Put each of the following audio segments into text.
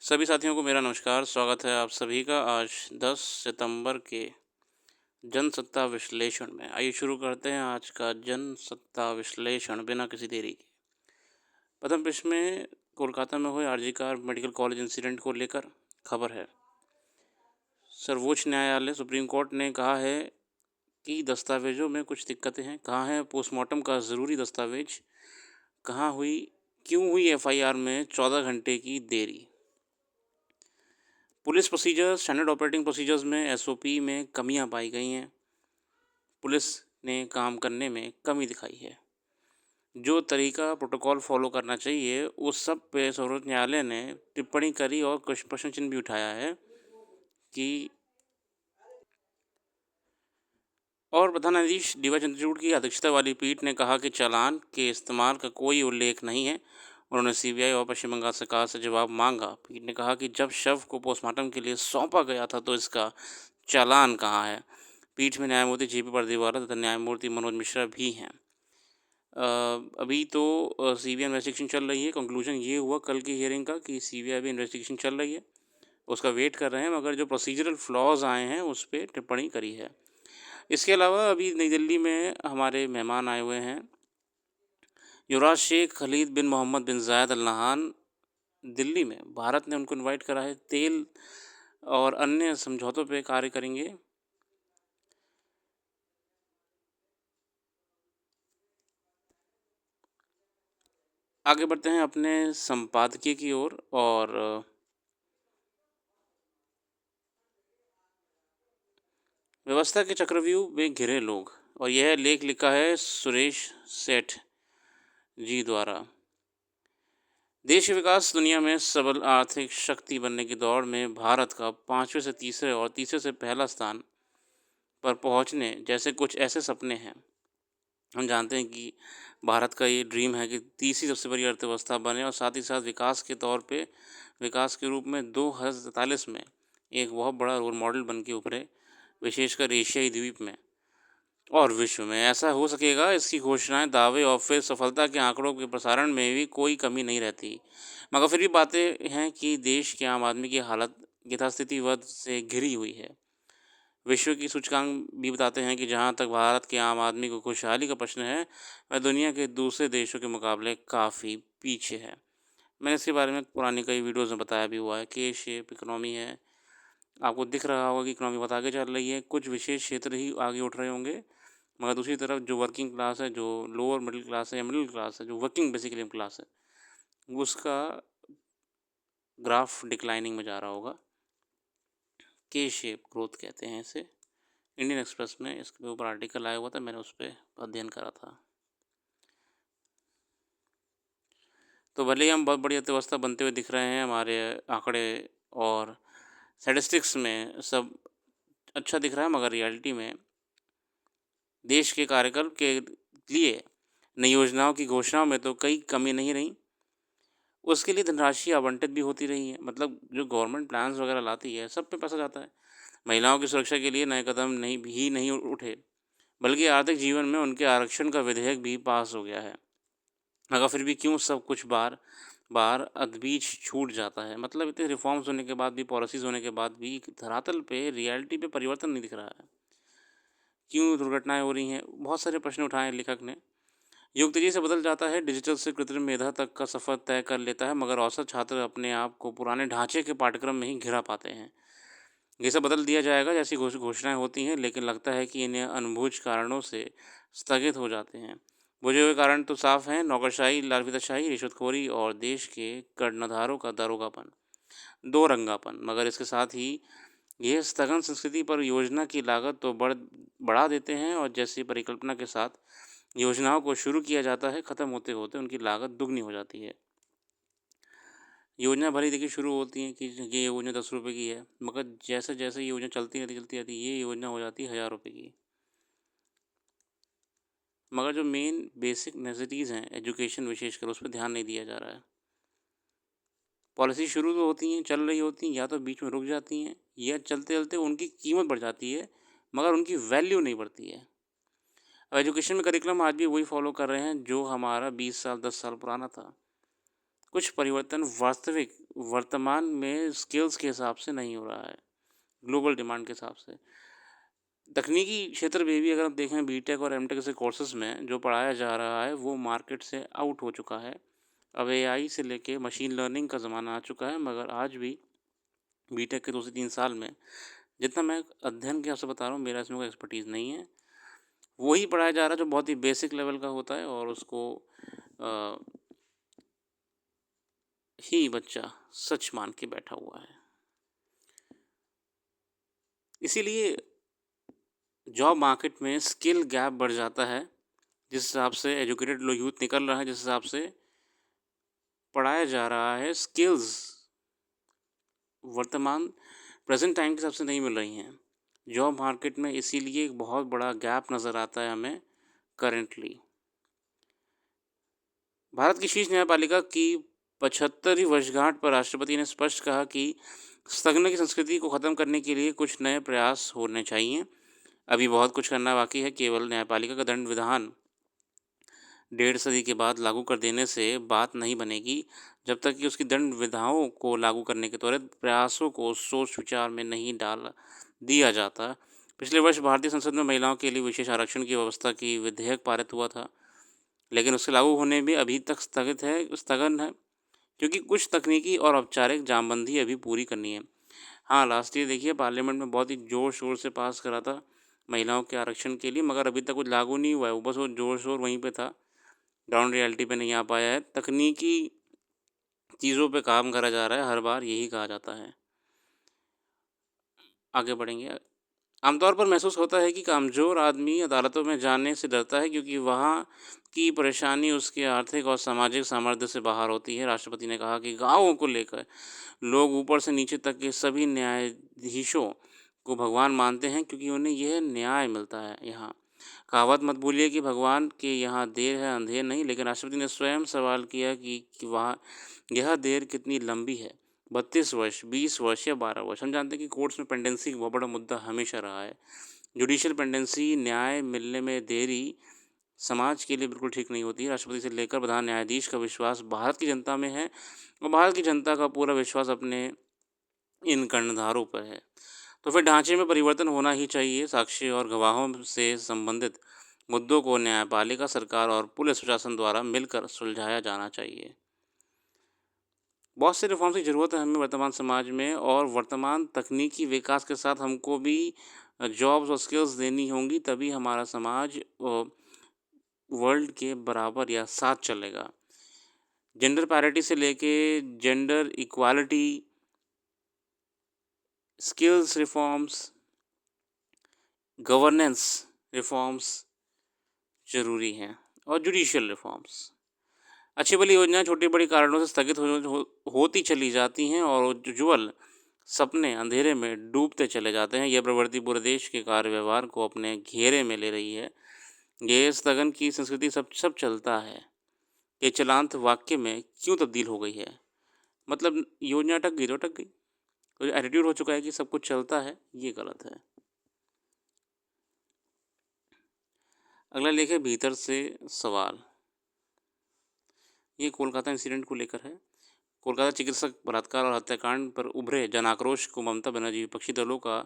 सभी साथियों को मेरा नमस्कार, स्वागत है आप सभी का आज 10 सितंबर के जनसत्ता विश्लेषण में। आइए शुरू करते हैं आज का जनसत्ता विश्लेषण बिना किसी देरी के। प्रथम पृष्ठ में कोलकाता में हुए आरजीकर मेडिकल कॉलेज इंसिडेंट को लेकर खबर है। सर्वोच्च न्यायालय सुप्रीम कोर्ट ने कहा है कि दस्तावेजों में कुछ दिक्कतें हैं। कहाँ है पोस्टमार्टम का ज़रूरी दस्तावेज? क्यों हुई एफआईआर में 14 घंटे की देरी? Police procedures standard operating procedures में एसओपी में कमियां पाई गई हैं। पुलिस ने काम करने में कमी दिखाई है। जो तरीका प्रोटोकॉल फॉलो करना चाहिए उस सब पे सर्वोच्च न्यायालय ने टिप्पणी करी और कुछ प्रश्न चिन्ह भी उठाया है कि और प्रधान न्यायाधीश डीवाई चंद्रचूड़ की अध्यक्षता वाली पीठ ने कहा कि चालान के इस्तेमाल का कोई उल्लेख नहीं है। उन्होंने सीबीआई और पश्चिम बंगाल सरकार से जवाब मांगा। पीठ ने कहा कि जब शव को पोस्टमार्टम के लिए सौंपा गया था तो इसका चालान कहाँ है? पीठ में न्यायमूर्ति जेपी पर्दीवाला तथा न्यायमूर्ति मनोज मिश्रा भी हैं। अभी तो सीबीआई इन्वेस्टिगेशन चल रही है। कंक्लूजन ये हुआ कल की हियरिंग का कि सीबीआई भी इन्वेस्टिगेशन चल रही है, उसका वेट कर रहे हैं, मगर जो प्रोसीजरल फ्लॉज आए हैं उस पर टिप्पणी करी है। इसके अलावा अभी नई दिल्ली में हमारे मेहमान आए हुए हैं। युवराज शेख खलीद बिन मोहम्मद बिन जायद अल नहान दिल्ली में, भारत ने उनको इनवाइट करा है। तेल और अन्य समझौतों पे कार्य करेंगे। आगे बढ़ते हैं अपने संपादकीय की ओर और व्यवस्था के चक्रव्यूह में घिरे लोग, और यह लेख लिखा है सुरेश सेठ जी द्वारा। देश के विकास दुनिया में सबल आर्थिक शक्ति बनने की दौड़ में भारत का 5वें से तीसरे और तीसरे से पहला स्थान पर पहुंचने जैसे कुछ ऐसे सपने हैं। हम जानते हैं कि भारत का ये ड्रीम है कि तीसरी सबसे बड़ी अर्थव्यवस्था बने और साथ ही साथ विकास के तौर पे विकास के रूप में 2043 में एक बहुत बड़ा रोल मॉडल बन के उभरे, विशेषकर एशियाई द्वीप में और विश्व में। ऐसा हो सकेगा, इसकी घोषणाएं, दावे और फिर सफलता के आंकड़ों के प्रसारण में भी कोई कमी नहीं रहती। मगर फिर भी बातें हैं कि देश के आम आदमी की हालत यथास्थितिवत से घिरी हुई है। विश्व की सूचकांक भी बताते हैं कि जहां तक भारत के आम आदमी को खुशहाली का प्रश्न है, वह दुनिया के दूसरे देशों के मुकाबले काफ़ी पीछे है। मैंने इसके बारे में पुरानी कई वीडियोज़ में बताया भी हुआ है। के शेप इकोनॉमी है, आपको दिख रहा होगा कि इकोनॉमी बहुत आगे चल रही है। कुछ विशेष क्षेत्र ही आगे उठ रहे होंगे, मगर दूसरी तरफ जो वर्किंग क्लास है, जो लोअर मिडिल क्लास है या मिडिल क्लास है, जो वर्किंग बेसिकली क्लास है, उसका ग्राफ डिक्लाइनिंग में जा रहा होगा। के शेप ग्रोथ कहते हैं इसे। इंडियन एक्सप्रेस में इसके ऊपर आर्टिकल आया हुआ था, मैंने उस पर अध्ययन करा था। तो भले ही हम बहुत बड़ी अर्थव्यवस्था बनते हुए दिख रहे हैं, हमारे आंकड़े और स्टैटिस्टिक्स में सब अच्छा दिख रहा है, मगर रियलिटी में देश के कार्यकाल के लिए नई योजनाओं की घोषणाओं में तो कई कमी नहीं रही। उसके लिए धनराशि आवंटित भी होती रही है। मतलब जो गवर्नमेंट प्लान्स वगैरह लाती है, सब पे पैसा जाता है। महिलाओं की सुरक्षा के लिए नए कदम नहीं उठे, बल्कि आर्थिक जीवन में उनके आरक्षण का विधेयक भी पास हो गया है। मगर फिर भी क्यों सब कुछ बार बार अधबीच छूट जाता है? मतलब इतने रिफॉर्म्स होने के बाद भी, पॉलिसीज़ होने के बाद भी धरातल पे, रियलिटी पे परिवर्तन नहीं दिख रहा है। क्यों दुर्घटनाएं हो रही हैं? बहुत सारे प्रश्न उठाए हैं लेखक ने। युग तेजी से बदल जाता है, डिजिटल से कृत्रिम मेधा तक का सफ़र तय कर लेता है, मगर औसत छात्र अपने आप को पुराने ढांचे के पाठ्यक्रम में ही घिरा पाते हैं। ये सब बदल दिया जाएगा जैसी घोषणाएं होती हैं, लेकिन लगता है कि इन्हें अनुभूज कारणों से स्थगित हो जाते हैं। बुझे हुए कारण तो साफ हैं: नौकरशाही, लालफिताशाही, रिश्वतखोरी और देश के कर्णधारों का दारोगापन, दो रंगापन। मगर इसके साथ ही ये स्थगन संस्कृति पर योजना की लागत तो बढ़ा देते हैं, और जैसी परिकल्पना के साथ योजनाओं को शुरू किया जाता है, ख़त्म होते होते उनकी लागत दुगनी हो जाती है। योजना भले ही देखिए शुरू होती है कि ये योजना 10 रुपये की है, मगर जैसे जैसे ये योजना चलती रहती ये योजना हो जाती है 1000 रुपये की। मगर जो मेन बेसिक नेसेसिटीज़ हैं, एजुकेशन विशेषकर, उस पर ध्यान नहीं दिया जा रहा है। पॉलिसी शुरू तो होती हैं, चल रही होती हैं, या तो बीच में रुक जाती हैं, या चलते चलते उनकी कीमत बढ़ जाती है, मगर उनकी वैल्यू नहीं बढ़ती है। अब एजुकेशन में करिकुलम आज भी वही फॉलो कर रहे हैं जो हमारा 20 साल 10 साल पुराना था। कुछ परिवर्तन वास्तविक वर्तमान में स्किल्स के हिसाब से नहीं हो रहा है, ग्लोबल डिमांड के हिसाब से। तकनीकी क्षेत्र में भी अगर आप देखें बीटेक और एमटेक जैसे कोर्सेज़ में जो पढ़ाया जा रहा है वो मार्केट से आउट हो चुका है। अब एआई से लेके मशीन लर्निंग का ज़माना आ चुका है, मगर आज भी बीटेक के 2 से 3 साल में जितना मैं अध्ययन के आपसे बता रहा हूँ, मेरा इसमें कोई एक्सपर्टीज़ नहीं है। वही पढ़ाया जा रहा है जो बहुत ही बेसिक लेवल का होता है और उसको अ, ही बच्चा सच मान के बैठा हुआ है। इसीलिए जॉब मार्केट में स्किल गैप बढ़ जाता है, जिस हिसाब से एजुकेटेड लो यूथ निकल रहा है, जिस हिसाब से पढ़ाया जा रहा है, स्किल्स वर्तमान प्रेज़ेंट टाइम के हिसाब से नहीं मिल रही हैं। जॉब मार्केट में इसीलिए एक बहुत बड़ा गैप नज़र आता है हमें करेंटली। भारत की शीर्ष न्यायपालिका की 75वीं वर्षगांठ पर राष्ट्रपति ने स्पष्ट कहा कि स्थगन की संस्कृति को ख़त्म करने के लिए कुछ नए प्रयास होने चाहिए। अभी बहुत कुछ करना बाकी है। केवल न्यायपालिका का दंड विधान 1.5 सदी के बाद लागू कर देने से बात नहीं बनेगी, जब तक कि उसकी दंड विधाओं को लागू करने के त्वरित प्रयासों को सोच विचार में नहीं डाल दिया जाता। पिछले वर्ष भारतीय संसद में महिलाओं के लिए विशेष आरक्षण की व्यवस्था की विधेयक पारित हुआ था, लेकिन उसके लागू होने में अभी तक स्थगन है, क्योंकि कुछ तकनीकी और औपचारिक जामबंदी अभी पूरी करनी है। हाँ, लास्ट ईयर देखिए पार्लियामेंट में बहुत ही ज़ोर-शोर से पास करा था महिलाओं के आरक्षण के लिए, मगर अभी तक कुछ लागू नहीं हुआ है। वो बस वो ज़ोर-शोर वहीं पे था, ग्राउंड रियलिटी पे नहीं आ पाया है। तकनीकी चीज़ों पे काम करा जा रहा है, हर बार यही कहा जाता है। आगे बढ़ेंगे। आमतौर पर महसूस होता है कि कमज़ोर आदमी अदालतों में जाने से डरता है, क्योंकि वहाँ की परेशानी उसके आर्थिक और सामाजिक सामर्थ्य से बाहर होती है। राष्ट्रपति ने कहा कि गाँवों को लेकर लोग ऊपर से नीचे तक के सभी न्यायाधीशों को भगवान मानते हैं, क्योंकि उन्हें यह न्याय मिलता है यहाँ। कहावत मत भूलिए कि भगवान के यहाँ देर है अंधेर नहीं, लेकिन राष्ट्रपति ने स्वयं सवाल किया कि वहाँ यह देर कितनी लंबी है, 32 वर्ष, 20 वर्ष या 12 वर्ष। हम जानते हैं कि कोर्ट्स में पेंडेंसी एक बहुत बड़ा मुद्दा हमेशा रहा है। जुडिशियल पेंडेंसी, न्याय मिलने में देरी समाज के लिए बिल्कुल ठीक नहीं होती है। राष्ट्रपति से लेकर प्रधान न्यायाधीश का विश्वास भारत की जनता में है और भारत की जनता का पूरा विश्वास अपने इन कर्णधारों पर है। तो फिर ढांचे में परिवर्तन होना ही चाहिए। साक्ष्य और गवाहों से संबंधित मुद्दों को न्यायपालिका, सरकार और पुलिस प्रशासन द्वारा मिलकर सुलझाया जाना चाहिए। बहुत से रिफॉर्म्स की ज़रूरत है हमें वर्तमान समाज में, और वर्तमान तकनीकी विकास के साथ हमको भी जॉब्स और स्किल्स देनी होंगी, तभी हमारा समाज वर्ल्ड के बराबर या साथ चलेगा। जेंडर पैरिटी से लेके gender equality, skills reforms, governance reforms ज़रूरी हैं, और जुडिशियल रिफॉर्म्स। अच्छी भली योजनाएं छोटी बड़ी कारणों से स्थगित होती चली जाती हैं और उज्ज्वल सपने अंधेरे में डूबते चले जाते हैं। यह प्रवृत्ति पूरे देश के कार्य व्यवहार को अपने घेरे में ले रही है। ये स्थगन की संस्कृति सब चलता है, ये चलांत वाक्य में क्यों तब्दील हो गई है? मतलब योजना अटक गई तो अटक गई। तो एटीट्यूड हो चुका है कि सब कुछ चलता है, ये गलत है। अगला लेखे भीतर से सवाल। ये कोलकाता इंसिडेंट को लेकर है। कोलकाता चिकित्सक बलात्कार और हत्याकांड पर उभरे जन आक्रोश को ममता बनर्जी विपक्षी दलों का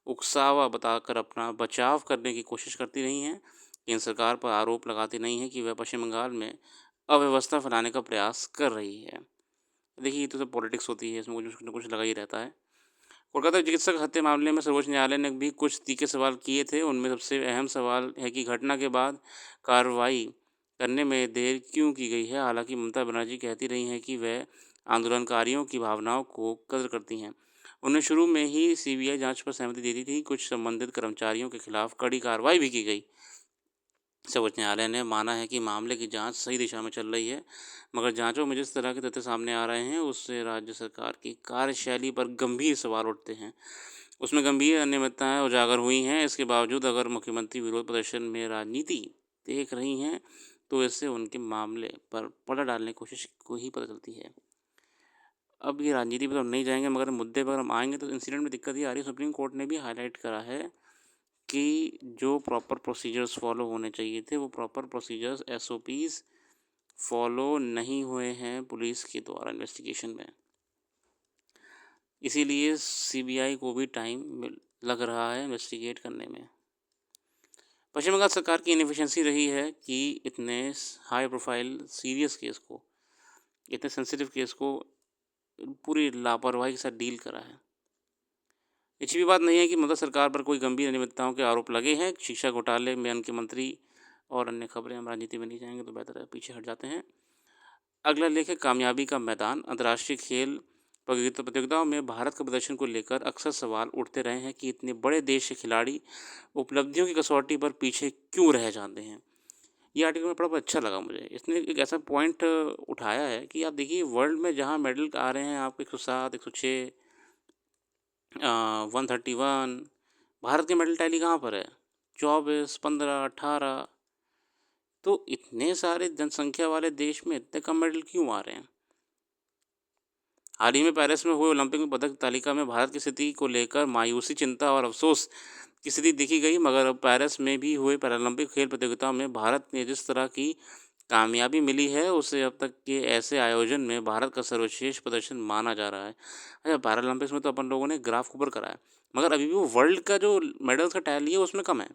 उकसावा बताकर अपना बचाव करने की कोशिश करती रही हैं। केंद्र सरकार पर आरोप लगाती नहीं है कि वह पश्चिम बंगाल में अव्यवस्था फैलाने का प्रयास कर रही है। देखिए, ये तो सब पॉलिटिक्स होती है, इसमें कुछ न कुछ लगा ही रहता है। कोलकाता चिकित्सक हत्या मामले में सर्वोच्च न्यायालय ने भी कुछ तीखे सवाल किए थे। उनमें सबसे अहम सवाल है कि घटना के बाद कार्रवाई करने में देर क्यों की गई है। हालांकि ममता बनर्जी कहती रही हैं कि वह आंदोलनकारियों की भावनाओं को कदर करती हैं। उन्हें शुरू में ही सीबीआई जांच पर सहमति दी थी। कुछ संबंधित कर्मचारियों के खिलाफ कड़ी कार्रवाई भी की गई। सर्वोच्च न्यायालय ने माना है कि मामले की जांच सही दिशा में चल रही है, मगर जांचों में जिस तरह के तथ्य सामने आ रहे हैं उससे राज्य सरकार की कार्यशैली पर गंभीर सवाल उठते हैं। उसमें गंभीर अनियमितताएं उजागर हुई हैं। इसके बावजूद अगर मुख्यमंत्री विरोध प्रदर्शन में राजनीति देख रही हैं, तो इससे उनके मामले पर पर्दा डालने की कोशिश को ही पता चलती है। अब ये राजनीति पर हम नहीं जाएंगे, मगर मुद्दे पर हम आएंगे तो इंसिडेंट में दिक्कत ये आ रही है। सुप्रीम कोर्ट ने भी हाईलाइट करा है कि जो प्रॉपर प्रोसीजर्स फॉलो होने चाहिए थे, वो प्रॉपर प्रोसीजर्स SOPs फॉलो नहीं हुए हैं पुलिस के द्वारा इन्वेस्टिगेशन में। इसीलिए सीबीआई को भी टाइम लग रहा है इन्वेस्टिगेट करने में। पश्चिम बंगाल सरकार की इनएफिशिएंसी रही है कि इतने हाई प्रोफाइल सीरियस केस को, इतने सेंसिटिव केस को पूरी लापरवाही के साथ डील करा है। अच्छी भी बात नहीं है कि ममता सरकार पर कोई गंभीर अनियमितताओं के आरोप लगे हैं। शिक्षा घोटाले में उनके मंत्री और अन्य खबरें, हम राजनीति में नहीं जाएंगे तो बेहतर है, पीछे हट जाते हैं। अगला लेख है कामयाबी का मैदान। अंतर्राष्ट्रीय खेल प्रतियोगिताओं में भारत के प्रदर्शन को लेकर अक्सर सवाल उठते रहे हैं कि इतने बड़े देश के खिलाड़ी उपलब्धियों की कसौटी पर पीछे क्यों रह जाते हैं। ये आर्टिकल में बड़ा अच्छा लगा मुझे। इसने एक ऐसा पॉइंट उठाया है कि आप देखिए वर्ल्ड में जहाँ मेडल आ रहे हैं आपको 107, 106, 131, भारत के मेडल टैली कहाँ पर है? 24, 15, 18। तो इतने सारे जनसंख्या वाले देश में इतने कम मेडल क्यों आ रहे हैं? हाल ही में पेरिस में हुए ओलंपिक में पदक तालिका में भारत की स्थिति को लेकर मायूसी, चिंता और अफसोस की स्थिति देखी गई। मगर अब पेरिस में भी हुए पैरालंपिक खेल प्रतियोगिताओं में भारत ने जिस तरह की कामयाबी मिली है उसे अब तक के ऐसे आयोजन में भारत का सर्वश्रेष्ठ प्रदर्शन माना जा रहा है। अच्छा, पैरालंपिक्स में तो अपन लोगों ने ग्राफ ऊपर करा है, मगर अभी भी वो वर्ल्ड का जो मेडल्स का टैली है उसमें कम है।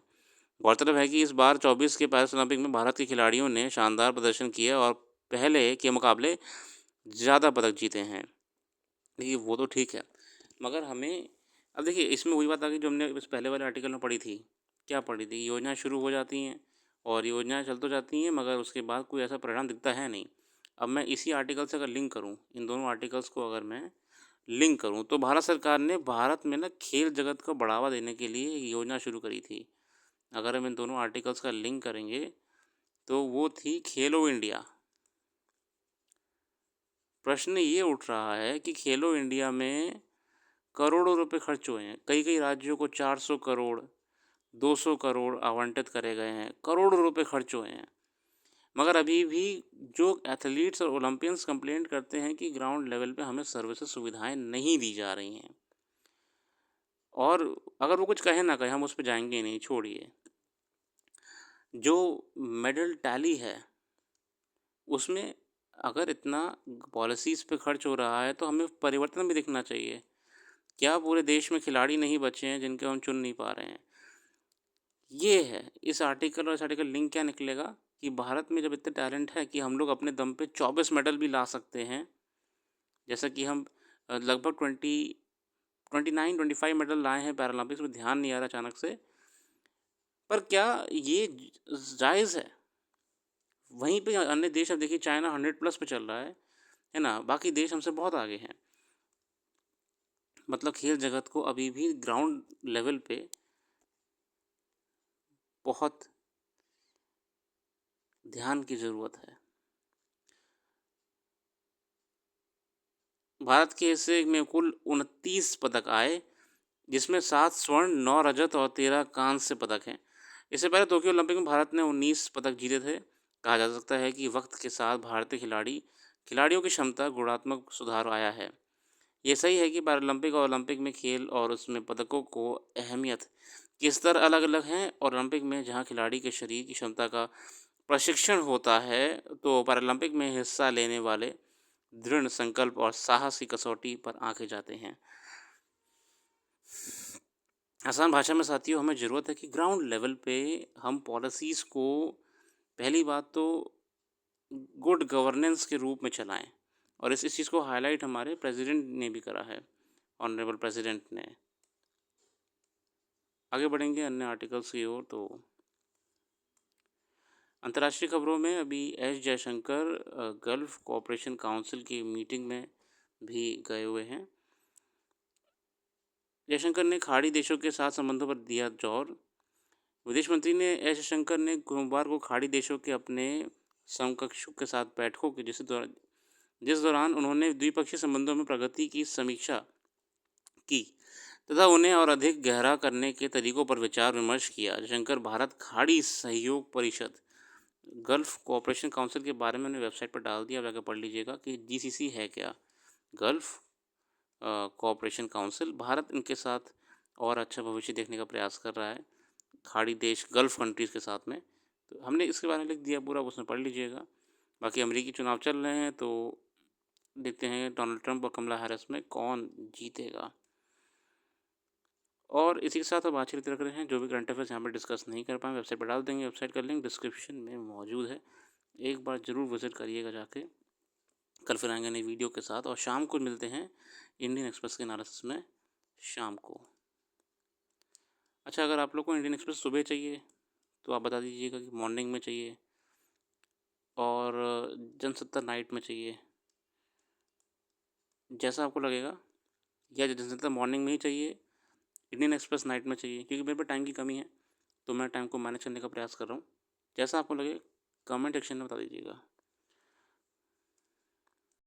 गौरतलब है कि इस बार 24 के पेरिस ओलंपिक में भारत के खिलाड़ियों ने शानदार प्रदर्शन किया और पहले के मुकाबले ज़्यादा पदक जीते हैं। देखिए वो तो ठीक है, मगर हमें अब देखिए इसमें वही बात आ गई जो हमने इस पहले वाले आर्टिकल में पढ़ी थी। क्या पढ़ी थी? योजनाएं शुरू हो जाती हैं और योजनाएं चल तो जाती हैं, मगर उसके बाद कोई ऐसा परिणाम दिखता है नहीं। अब मैं इसी आर्टिकल से अगर लिंक करूं, इन दोनों आर्टिकल्स को अगर मैं लिंक करूं, तो भारत सरकार ने भारत में ना खेल जगत को बढ़ावा देने के लिए एक योजना शुरू करी थी। अगर हम इन दोनों आर्टिकल्स का लिंक करेंगे तो वो थी खेलो इंडिया। प्रश्न ये उठ रहा है कि खेलो इंडिया में करोड़ों रुपए खर्च हुए हैं। कई कई राज्यों को 400 करोड़, 200 करोड़ आवंटित करे गए हैं, करोड़ों रुपए खर्च हुए हैं। मगर अभी भी जो एथलीट्स और ओलंपियंस कंप्लेंट करते हैं कि ग्राउंड लेवल पे हमें सर्विसेज सुविधाएं नहीं दी जा रही हैं। और अगर वो कुछ कहे ना कहे, हम उस पर जाएंगे ही नहीं, छोड़िए। जो मेडल टैली है उसमें अगर इतना पॉलिसीज़ पे खर्च हो रहा है तो हमें परिवर्तन भी दिखना चाहिए। क्या पूरे देश में खिलाड़ी नहीं बचे हैं जिनको हम चुन नहीं पा रहे हैं? ये है इस आर्टिकल, और इस आर्टिकल लिंक क्या निकलेगा कि भारत में जब इतने टैलेंट है कि हम लोग अपने दम पे 24 मेडल भी ला सकते हैं। जैसा कि हम लगभग 29-25 मेडल लाए हैं पैरालंपिक्स में, ध्यान नहीं आ रहा अचानक से। पर क्या ये जायज़ है? वहीं पे अन्य देश, अब देखिए चाइना 100+ पे चल रहा है ना? बाकी देश हमसे बहुत आगे हैं। मतलब खेल जगत को अभी भी ग्राउंड लेवल पे बहुत ध्यान की ज़रूरत है। भारत के हिस्से में कुल 29 पदक आए, जिसमें 7 स्वर्ण, 9 रजत और 13 कांस्य पदक हैं। इससे पहले टोक्यो ओलंपिक में भारत ने 19 पदक जीते थे। कहा जा सकता है कि वक्त के साथ भारतीय खिलाड़ियों की क्षमता गुणात्मक सुधार आया है। ये सही है कि पैरालंपिक और ओलंपिक में खेल और उसमें पदकों को अहमियत के स्तर अलग-अलग हैं, और ओलंपिक में जहां खिलाड़ी के शरीर की क्षमता का प्रशिक्षण होता है, तो पैरालंपिक में हिस्सा लेने वाले दृढ़ संकल्प और साहस की कसौटी पर आंके जाते हैं। आसान भाषा में साथियों, हमें ज़रूरत है कि ग्राउंड लेवल पे हम पॉलिसीज़ को पहली बात तो गुड गवर्नेंस के रूप में चलाएं, और इस चीज़ को हाईलाइट हमारे प्रेसिडेंट ने भी करा है, ऑनरेबल प्रेसिडेंट ने। आगे बढ़ेंगे अन्य आर्टिकल्स की ओर। तो अंतर्राष्ट्रीय खबरों में अभी S Jaishankar gulf cooperation council की मीटिंग में भी गए हुए हैं। जयशंकर ने खाड़ी देशों के साथ संबंधों पर दिया जोर। विदेश मंत्री ने एस जयशंकर ने सोमवार को खाड़ी देशों के अपने समकक्षों के साथ बैठकों की जिस दौरान उन्होंने द्विपक्षीय संबंधों में प्रगति की समीक्षा की तथा उन्हें और अधिक गहरा करने के तरीकों पर विचार विमर्श किया। जयशंकर भारत खाड़ी सहयोग परिषद गल्फ कोऑपरेशन काउंसिल के बारे में उन्हें वेबसाइट पर डाल दिया, जाकर पढ़ लीजिएगा कि जीसीसी है क्या। गल्फ कोऑपरेशन काउंसिल, भारत इनके साथ और अच्छा भविष्य देखने का प्रयास कर रहा है खाड़ी देश गल्फ कंट्रीज़ के साथ में। तो हमने इसके बारे में लिख दिया पूरा, उसमें पढ़ लीजिएगा। बाकी अमेरिकी चुनाव चल रहे हैं, तो देखते हैं डोनाल्ड ट्रंप और कमला हैरिस में कौन जीतेगा। और इसी के साथ अब बातचीत रख रहे हैं, जो भी करंट अफेयर्स यहाँ पर डिस्कस नहीं कर पाए वेबसाइट पर डाल देंगे। वेबसाइट का लिंक डिस्क्रिप्शन में मौजूद है, एक बार ज़रूर विज़िट करिएगा जाके। कल फिर आएंगे नई वीडियो के साथ, और शाम को मिलते हैं इंडियन एक्सप्रेस के एनालिसिस में शाम को। अच्छा, अगर आप लोग को इंडियन एक्सप्रेस सुबह चाहिए तो आप बता दीजिएगा कि मॉर्निंग में चाहिए, और जनसत्ता नाइट में चाहिए, जैसा आपको लगेगा। या जनसत्ता मॉर्निंग में ही चाहिए, इंडियन एक्सप्रेस नाइट में चाहिए, क्योंकि मेरे पे टाइम की कमी है, तो मैं टाइम को मैनेज करने का प्रयास कर रहा हूँ। जैसा आपको लगे कमेंट सेक्शन में बता दीजिएगा।